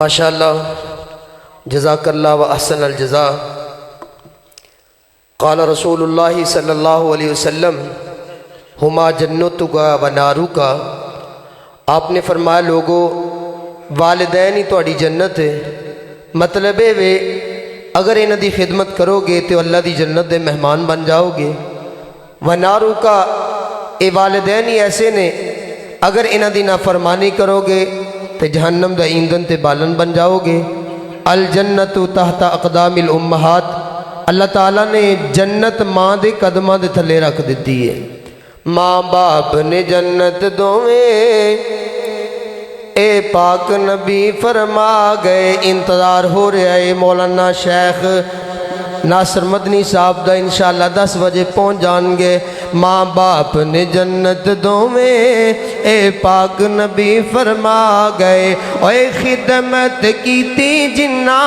ماشاءاللہ جزاک اللہ و احسن الجزاء۔ قال رسول اللہ صلی اللہ علیہ وسلم ہما جنتک و نارک۔ آپ نے فرمایا لوگو والدین ہی تہاڈی جنت ہے، مطلب ہے وے اگر انہاں دی خدمت کرو گے تو اللہ دی جنت دے مہمان بن جاؤ گے۔ و نارک، اے والدین ہی ایسے نے اگر انہاں دی نافرمانی کرو گے تو جہنم دا ایندھن تے بالن بن جاؤ گے۔ الجنت تحت اقدام الامہات، اللہ تعالیٰ نے جنت ماں دے قدماں دے تھلے رکھ دیتی ہے۔ ماں باپ نے جنت دوویں، اے پاک نبی فرما گئے۔ انتظار ہو رہا ہے مولانا شیخ ناصر مدنی صاحب دا، انشاءاللہ 10 بجے پہنچ جان گے۔ ماں باپ نے جنت دوویں، اے پاک نبی فرما گئے۔ اوے خدمت کیتی جنہ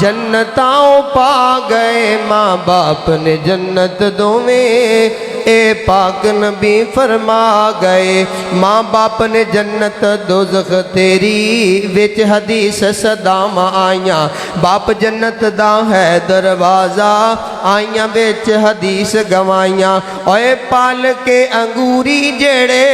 جنتاں پا گئے۔ ماں باپ نے جنت دوویں، اے پاک نبی فرما گئے۔ ماں باپ نے جنت دوزخ تیری وچ حدیث صدام آئیاں۔ باپ جنت دا ہے دروازہ، آئیاں وچ حدیث گوائیاں۔ اوے پال کے انگوری جڑے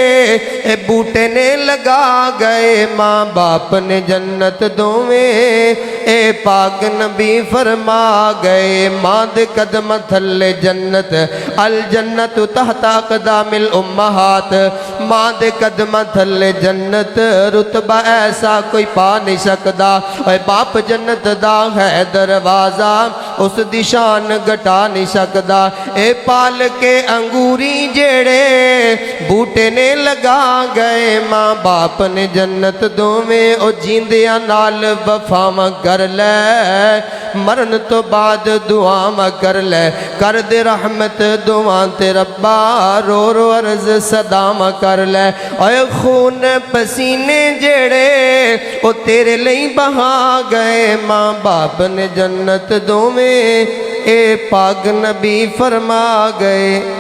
اے بوٹے نے لگا گئے۔ ماں باپ نے جنت دوویں، اے پاک نبی فرما گئے۔ ماں دے قدم تھلے جنت، الجنت تحت اقدام الامہات، ماں دے قدم تھلے جنت، رتبہ ایسا کوئی پا نہیں سکدا۔ اے باپ جنت دا ہے دروازہ، اس دی شان گھٹا نہیں سکدا۔ اے پال کے انگوری جڑے بوٹے نے لگا گئے۔ ماں باپ نے جنت دوویں، او جیندیاں نال وفاواں کر لے، مرن تو بعد دعاواں کر لے۔ کر دے رحمت دعاں تے ربا، رو رو عرض صداواں کر لے۔ اے خون پسینے جڑے او تیرے لئی بہا گئے۔ ماں باپ نے جنت دوویں، اے پاک نبی فرما گئے۔